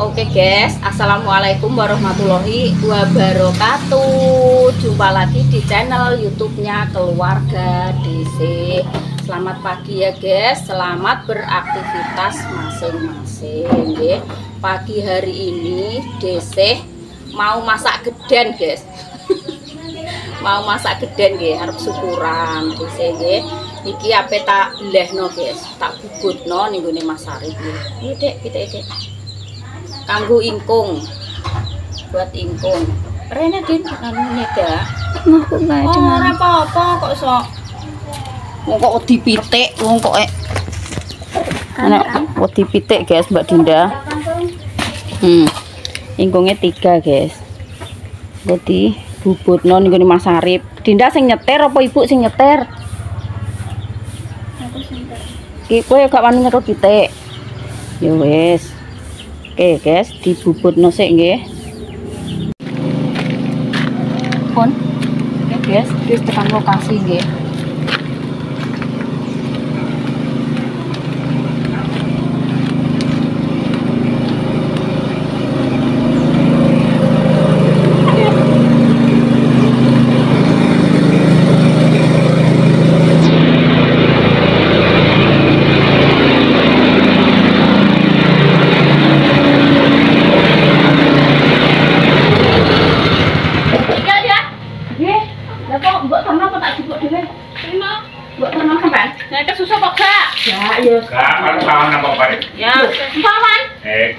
Oke guys, assalamualaikum warahmatullahi wabarakatuh. Jumpa lagi di channel YouTube-nya Keluarga DC. Selamat pagi ya guys, selamat beraktivitas masing-masing. Pagi hari ini DC mau masak geden guys. Mau masak geden nggih, arep syukuran DC nggih. Iki ape tak belehno guys, tak bubutno ning gone Mas Arif nggih. Iki Dek, Dek. Kanggo ingkung, buat ingkung. Rene din anu nyeda. Ngaku bae Oh, ora apa-apa kok sok. Wong kok dipitik, wong kok enak dipitik guys Mbak Dinda. Ingkungnya 3 guys. Jadi bubutno ning gone Mas Arif. Dinda sing nyetir apa ibu sing nyetir? Aku sing nyetir. Ki kowe gak wani nyetir pitik. Ya wis. Oke guys, dibubutno sik nggih. Pun. Oke guys, wis tekan lokasi nggih.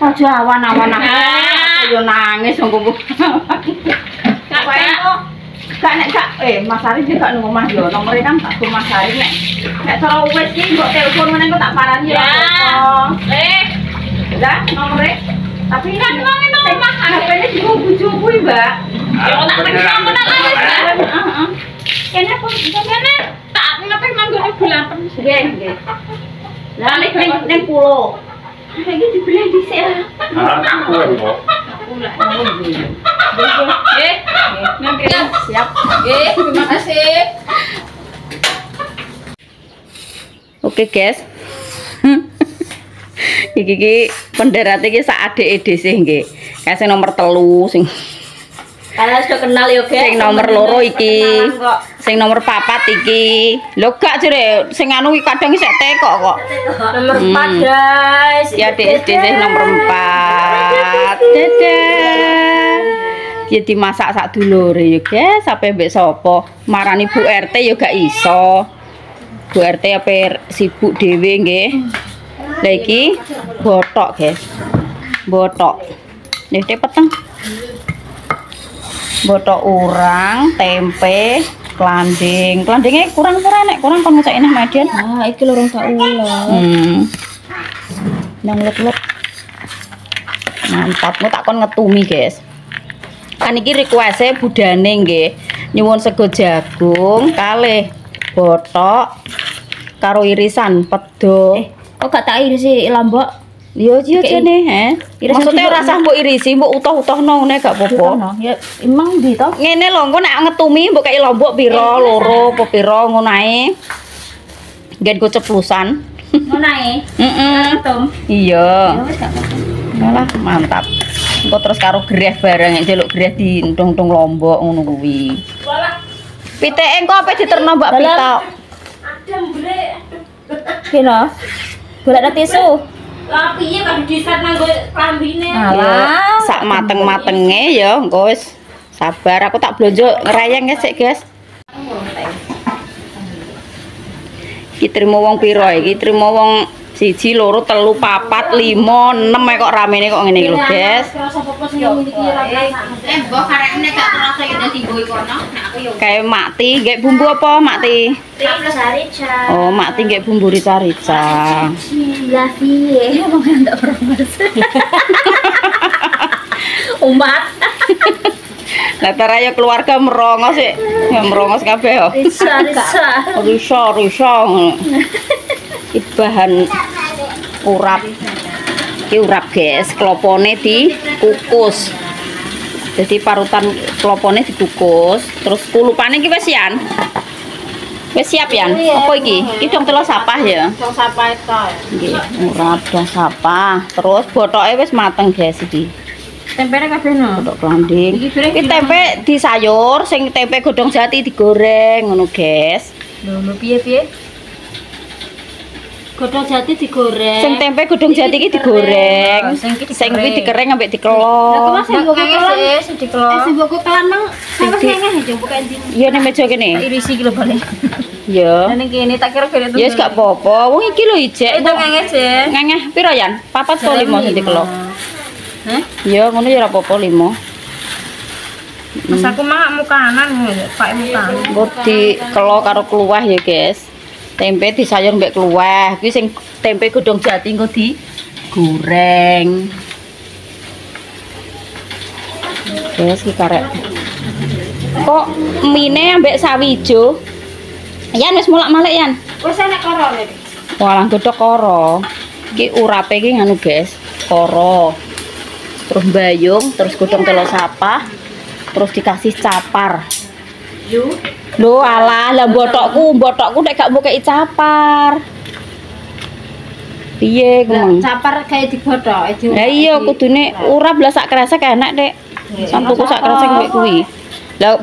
Aja awan-awan aku yo nangis nggo. Gak Mas Arif iki gak nang omah yo. Nomere kan tak go Mas Arif nek cara wis iki mbok telepon meneh kok tak parani ya. Lah nomere. Tapi kan nang omah HP-ne digo bojoku kuwi, Mbak. Ya tak tekan menang ae. Heeh. Kene pun kene tak ngapain manggone bulan nggih. Lah ning pulo. Lagi dibeli di sini. Aku kok. Aku lah. Nanti siap. Terima kasih. Oke guys. Iki penderate iki sak adike DC nggih. Kae sing nomor 3 sing kalian sudah kenal ya guys. Sing nomor 2 iki. Sing nomor 4 iki. Lho gak jere sing anu iki kadang isek tekok kok. Nomor 4 guys. Ya DSD sing nomor 4. Dadah. Dia dimasak sak dulure ya guys, sampai mbek sapa. Marani Bu RT ya gak iso. Bu RT apa sibuk dhewe nggih. Lah iki botok guys. Botok. Nih peteng. Botok urang, tempe, klanding. Klandingnya kurang-kurang nek kurang kon ngecek enak Median. Ah, iki lorong tak ulah. Nang let-let. Mantap, tak kon ngetumi, guys. Kan iki request-e budane nggih. Nyuwun sego jagung kalih botok karo irisan pedo. Kok gak tak irisi lombok? Yo jene, maksudnya rasa mbok irisi, mbok utuh-utuhno ngene gak apa-apa. Ya emang ndi to? Ngene lho, engko nek ngetumi mbok kei lombok pira, loro apa pira ngono ae. Nggen go ceplusan. Ngono ae. Ketum. Iya. Ya wis gak apa-apa. Malah mantap. Engko terus karo greh bareng, njeluk greh dientung-tung lombok ngono kuwi. Piteke engko ape diterno Mbak Pita? Adem brek. Kena. Golek tisu. Lah piye kan disat nang klambine. Alah, sak mateng-matenge ya engko wis sabar aku tak blonjo ngerayang sik, guys. Iki trimo wong pira iki? Trimo wong 1 2 3 4 5 6 kok ramene kok ngene iki lho, guys. Mbok karekne gak terasa yo dadi mbok kono. Nek aku yo Kayak Makti, nggih bumbu apa Makti? rica. Oh, Makti nggih bumbu rica-rica. Lah piye wong ndak promosi. Umat. Lah taraya keluarga merongos sik. Ya merongos kabeh yo. Rica. Iki bahan urap. Iki urap, guys. Klopone dikukus. Jadi parutan klopone dikukus, terus kulupane iki wis yan. Wis siap ya? Apa iki? Iki dong telur sapah ya? Dong sapa itu. Nggih, urap dong sapah. Terus botoke wis mateng guys iki. Tempenya kabeh no. Botok klanding. Iki tempe disayur, sing tempe godhong jati digoreng ngono guys. Lho piye-piye? Godhong jati digoreng. Sing tempe godhong jati iki digoreng. Sing kuwi dikereng ambek dikelok. Mas sing mbok kelan sing dikelok. Sing mbok kelan nang apa sing ngene yo bukan ndi. Iya ning meja kene. Irisi iki lho bale. Iya. Ning kene tak kira kene. Ya wis gak apa-apa. Wong iki lho ijek. Itu ngenge sih. Ngengeh piro Yan? 4 atau 5 sing dikelok? Hah? Iya, ngono ya ora apa-apa 5. Mas aku mah mukanan Pak mukanan. Mbok dikelok karo kluwah ya, guys. Tempe disayur mbek kluwah. Kuwi sing tempe godhong jati engko digoreng. Guys, iki karek. Kok mine ambek sawi ijo? Yan wis mulak-malik Yan. Wis enek korone. Walah godhok koro. Iki urape iki nganu, guys. Koro. Terus bayung, terus godhong telur sapah, terus dikasih capar. Yu. Lho alah, lah botokku nek gak mau kei capar. Piye ku? Capar kayak digodhok. Lah iya kudune urap lah sak kresek enak, Dek. Sampuku sak kresek mbek kuwi. Lah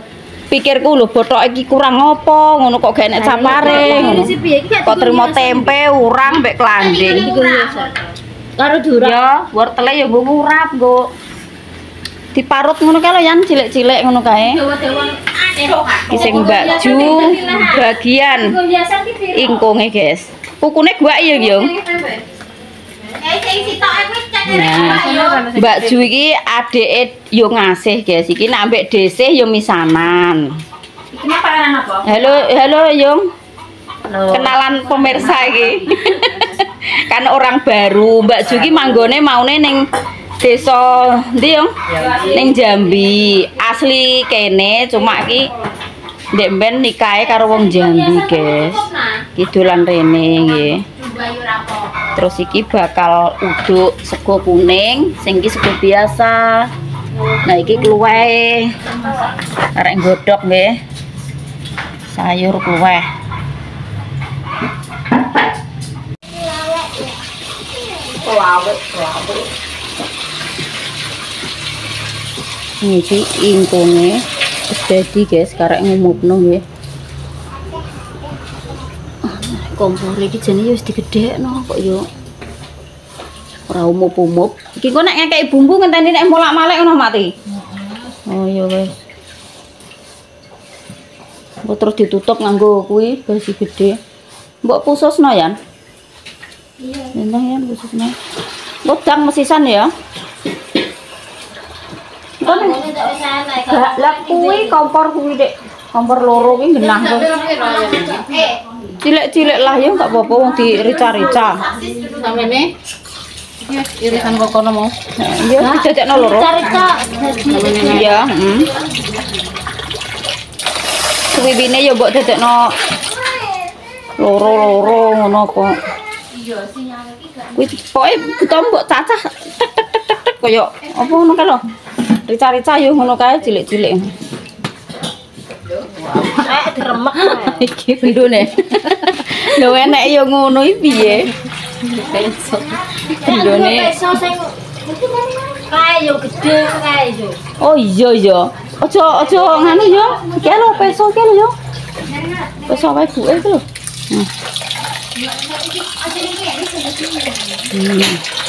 pikirku lho botok iki kurang ngopo, ngono kok gak enek capare. Kok terima tempe, urang mbek klanding. Karo durang. Ya, wortele ya nggo ngurap, nggo diparut ngono kae lho Yan, cilik-cilik ngono kae. Iki sing baju bagian ingkunge, guys. Pukune guak ya, Yung. Nah, Mbak Ju iki adike yo ngasih, guys. Iki nek ambek desih yo misanan. Iki makanan apa? Halo, Yung. Kenalan pemirsa iki. Kan orang baru, Mbak Ju iki manggone maune ning desa ndi, Yung? Ning Jambi. Asli kene, cuma iki ndek mben nikahe karo wong Jambi, guys. Kidulan rene nggih. Terus iki bakal uduk sego kuning, sing iki sego biasa. Nah iki kluweh. Arek nggodhok nggih. Sayur kluweh. Iki ingkunge wis dadi guys, karek ngumupno nggih. Kompor iki jenenge wis digedhekno kok yo. Ora umup-umup. Iki kok nek ngekeki bumbu ngenteni nek molak-malik ngono mati. Oh iya wis. Mbok terus ditutup nganggo kuwi basi gede. Mbok pususno Yan. Iya. Entah Yan pususno. Mbok dang mesisan ya. Kon lah kuwi kompor kuwi Dek. Kompor loro kuwi genah kok. Cilik-cilik lah ya enggak apa-apa wong dirica-rica. Samene iki irisan kok kono mau. Iya didadekno loro. Rica-rica dadi. Iya, heeh. Suwibine ya mbok dadekno loro-loro ngono kok. Iya sinyale iki gak. Kuwi pokoke buta mbok cacah tek tek tek tek kaya apa ngono kae lho. Rica-rica yo ngono kae cilik-cilik. Diremek iki bendone. Lho enek yo ngono iki piye? Bendone. Kae yo gede kae yo. Oh iya iya. Aja nganu yo. Iki lho peso iki lho yo. Peso wae buke iki lho.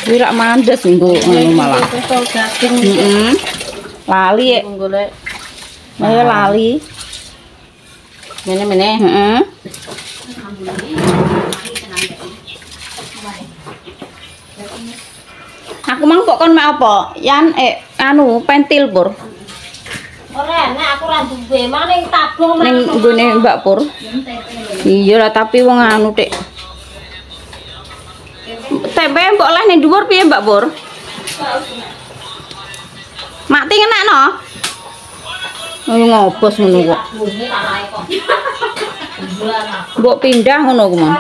Kuwi rak mandes nggo ngono malah. Heeh. Lali ya. Ayo lali. Mene. Heeh. Aku mang kok kon mek apa? Yan anu pentil Pur. Ora enak aku ra duwe, mang ning tabung Ning nggone Mbak Pur. Iya lah tapi wong anu Dik. Tempe mbok oleh ning dhuwur piye Mbak Pur? Mati ngenekno? Ayo ngobos ngono kok. Mbok pindah ngono ku mon.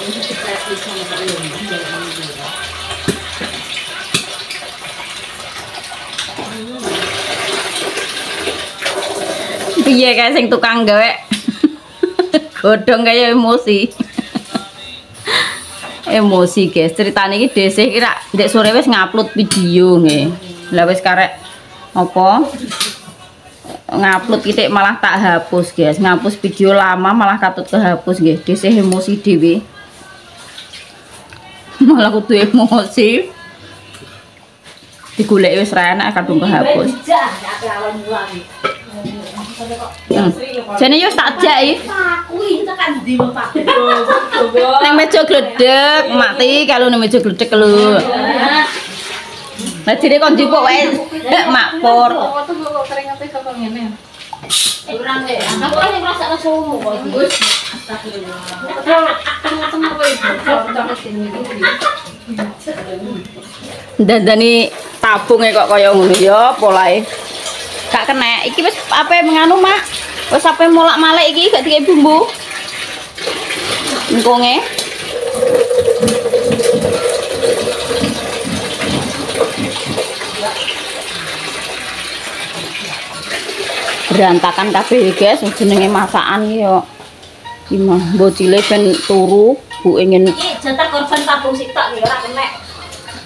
Piye kae sing tukang gawe godhong kaya emosi. Emosi guys, ceritane iki dhisik kira ndek sore wis ngupload video nggih. Lah wis karek apa? Ngupload titik malah tak hapus guys. Ngapus video lama malah katut kehapus nggih. Dhisik emosi dhewe. Malah kudu emosi. Digoleki wis ra enak kadung kehapus. Jane yo tak jak iki. Kuwi tekan ndi wong Pak. Nang meja gledek, mati kalau nang meja gledek lho. Lah dire kon dipuk wae ndek makpur. Kurang deh. Aku kan ngrasakno sumu kok iki. Wis astagfirullah. Tengah-tengah kowe Dandani tabunge kok kaya ngono ya polahe. Gak kena. Iki wis ape menganu, Mak? Wis ape molak-malik iki gak dikek bumbu. Engkonge. Berantakan kabeh guys, jenenge masakan iki yo. Imah bocile ben turu, Bu ingin iki jatah korban tabung sitok ya ora kena.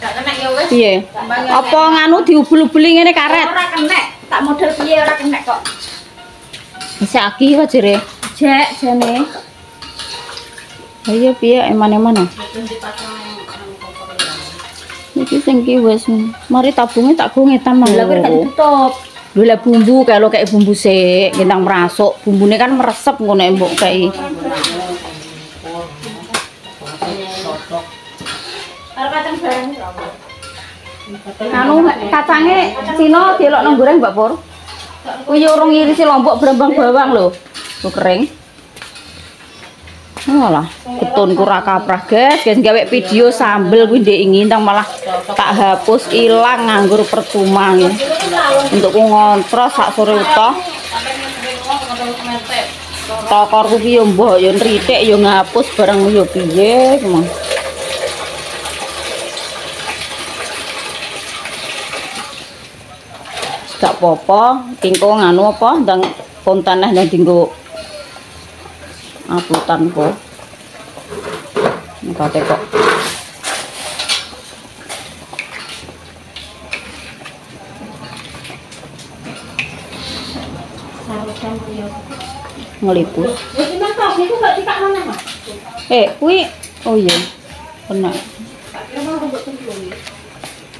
Gak kena ya wis. piye? Apa nganu diubul-ubuli ngene karet? Ora kena. Tak model piye ora kena kok. Wis aki wae jere. Jek jane. Ayo piye eman-eman. Iki sing ki wis mari tabunge tak go ngetan mang. Lah kuwi gak ditutup. Lho lah bumbu kalau kayak bumbu sik, gendang merasuk, bumbune kan meresep ngono mbok kayak. Karo kacang bareng Anu kacange Cina delok nang goreng Mbak Pur. Kuwi urung irisi lombok brambang bawang lho. Ku kering. Walah, ketunku ra kaprah guys, gawe video sambel kuwi ndek ngintang malah tak hapus ilang nganggur percuma ya. Untuk ku ngontros sak sore utuh. Tokorku ki yo mbok yo nritik yo ngapus bareng yo piye mong. Gak apa-apa, tingko nganu apa ndang konteneh ndang dinggo uploadan kok. Ngate kok. Ngelipus. Wis men tok niku gak dikak maneh, Mas. Kuwi oh iya. Kena.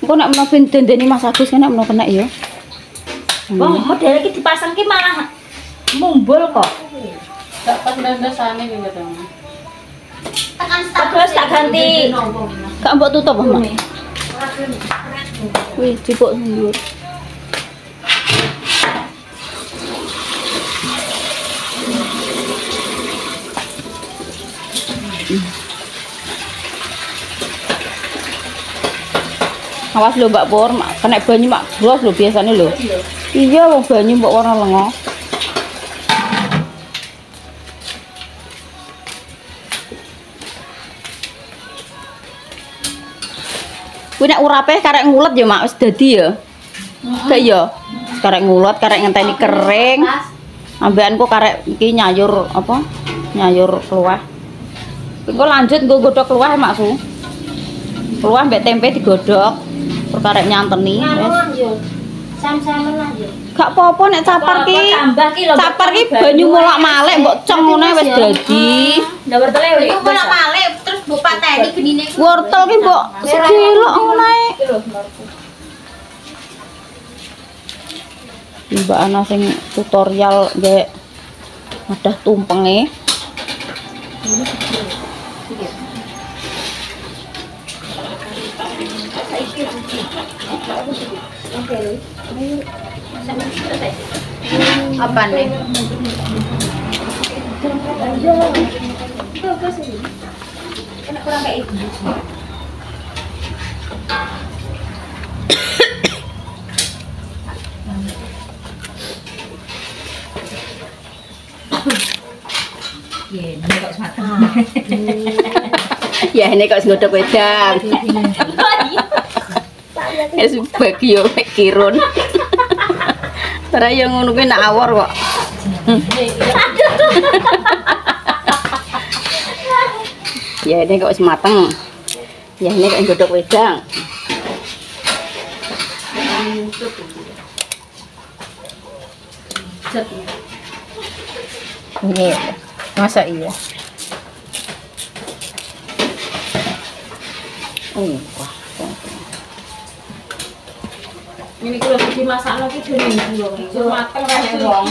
Engko nek menawa ben dendeni Mas Agus kan nek menawa kena ya. Wong model iki dipasang ki malah mumbul kok. Tak pas dandasane iki kadang. Tekan terus tak ganti. Gak mbok tutup, Mas. Wih, cipuk ndur. Awas lho Mbak Pur, kena banyu mak bros lho biasanya lho. Iya, wong banyu mbok warna lenga. Kuwi nek urape karek ngulet ya mak wis dadi ya. Gak ya. Karek ngulet, karek ngenteni kering. Ambekanku karek iki nyayur apa? Nyayur kluwah. Engko lanjut nggo godhog kluwah Mak Su. Kluwah mbek tempe digodhog. Terus karek nyanteni wis. Sam-samen lah yo. Gak apa-apa nek capar ki. Capar ki banyu molak-malik mbok ceng ngene wis dadi. Lah wortele yo. Iku bolak-balik terus mbok pateni benine. Wortel ki mbok sedelok ngene. Mbak ana sing tutorial gawe wadah tumpenge. Apa nih? Enak kurang kayak itu. Iya, ini kok matang. Ya ini kok nggodhog wedang. Es bagi yo kirun. Ora yo ngono kuwi nak awor kok. Ya ini kok wis mateng. Ya ini kok nggodhog wedang. Ini masa iya. Wah. Ini kalau dimasak lagi dulu dulu. Mateng kan wong.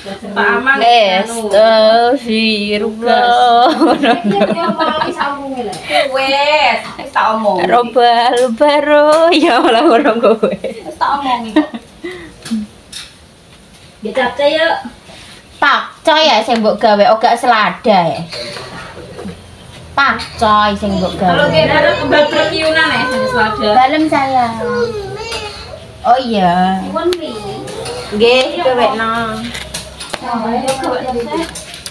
Pak Aman. Astagfirullah. Wes, tak omong. Robal baru ya malah orang kowe. Tak omongi kok. Ya capcay yuk. Pakcoy ya sing mbok gawe ogak selada ya. Pakcoy sing mbok gawe. Kalau kira ada kembal perkiunan ya jenis selada. Balem saya. Oh iya. Nggih, gawekno.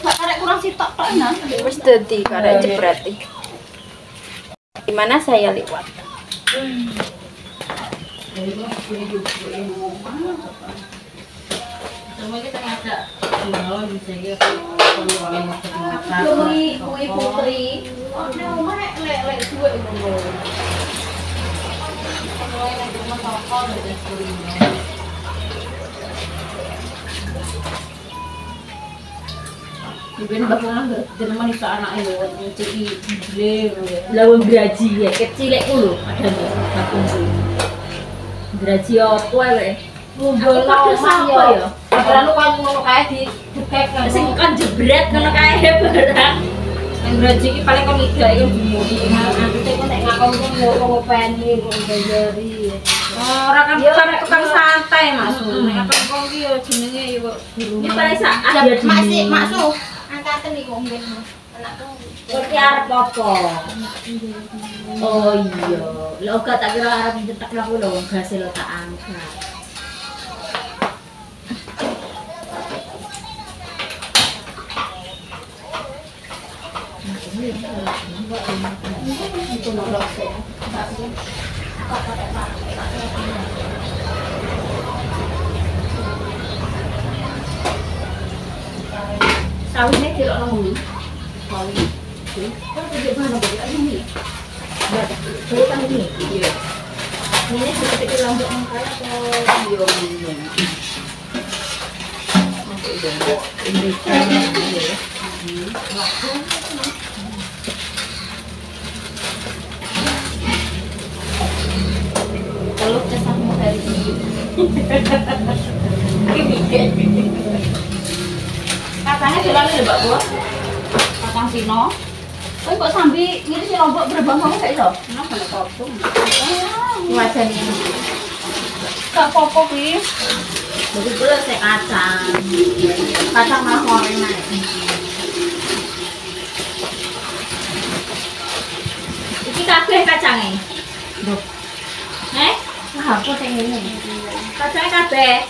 Karek kurang sitok tok nah. Wis dadi karek jebret iki. Di mana saya lewat? Cuma kita ngajak bisa gitu. Kui putri. Mungkin bahkan jenengan itu anak itu mencuri beli lawan gaji ya kecil itu ada nih bakung gaji apa ya Ngobrol apa ya Padahal kan ngono kae di dukek kan. sing kan jebret ngono kae barang yang gaji iki paling kon ida iki dimudi Nanti kok nek ngakon ngono ngopeni kok bayari. ora kan tukang santai Mas nek kon iki yo jenenge yo iki paling sak Masih masuk. Angkaten iku mungkin anakku. Kowe arep apa? Oh iya. Lah gak tak kira arep nyetak aku lho hasil tak angkat. Sawine kira nang sawi. Kan tidak mana bagi aku ni. Saya kan ni. Iya. Ini seperti lombok mangkal atau iya. Masuk lombok ini kalau kesanmu dari ini. Katanya jalan ada Mbak Bos. Kakang Sino. Kowe kok sambil ngiri si lombok berbang kamu gak iso? Nah, kalau kopong. Wajan ini. Gak apa-apa ki. Jadi boleh saya kacang. Kacang malah goreng naik. Iki kabeh kacangnya. Duh. Apa sing ngene? Kacangnya kabeh.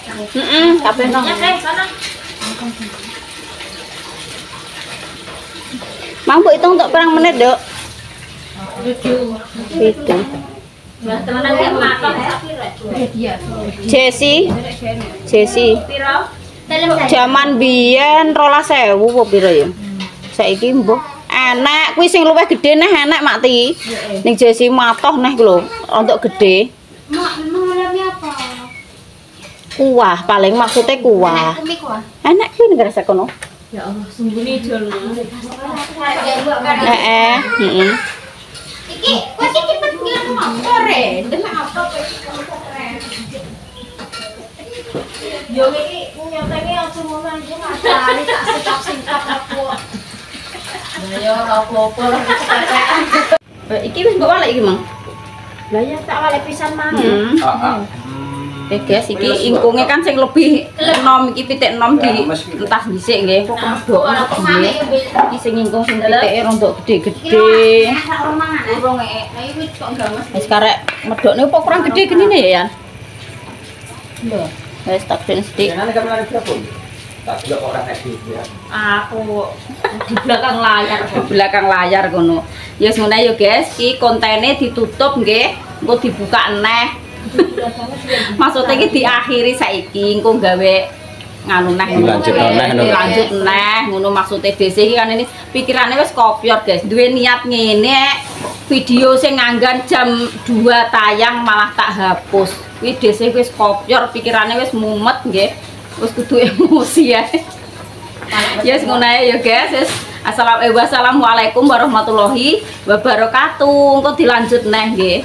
Kabeh nang. Ya sana. Mang mbok hitung tok perang menit, Dok? 7. Itu. Lah temenan ki matok Dia. Jesi. Jesi. piro? Dalam saya. Jaman biyen 12.000 apa piro ya? Saiki mbok enak kuwi sing luwih gedhe neh enak Makti. Ning Jesi matoh neh ku lho, untuk gedhe. Mak, memang malamnya apa? Kuah paling maksudnya kuah. Umi kuah. Enak kuwi ning rasa kono. Ya Allah, sungguh nih jol. Heeh. Iki, kok iki cepet ngene mau sore. Demek apa kok iki keren. Yo iki nyotenge aja ngono aja ngadani tak singkap-singkap aku. Lah ya ora apa-apa lah ketetean. Iki wis mbok walek iki, Mang. Lah ya tak wale pisan mang. Guys, iki ingkunge kan sing lebih enom iki pitik enom di entah dhisik nggih. Kok medhok nggih. Iki sing ingkung sing pitike rontok gede-gede. Urung iki kok gamas. Wis karek medhokne apa kurang gede genine ya, Yan? Lho, wis tak den sithik. Tak delok orang edit ya. Aku di belakang layar, ngono. Ya yes, ngono ya guys, iki kontene ditutup nggih, engko dibuka eneh. Maksudnya iki diakhiri saiki, engko gawe nganu neh lanjut neh ngono maksudnya DC iki kan ini pikirannya wis kopior guys, duwe niat ngene video sing nganggan jam 2 tayang malah tak hapus. Kuwi DC wis kopior, pikirannya wis mumet nggih. Wis kudu emosi ya. Yes ngono ae ya guys. Assalamualaikum warahmatullahi wabarakatuh. Engko dilanjut neh nggih.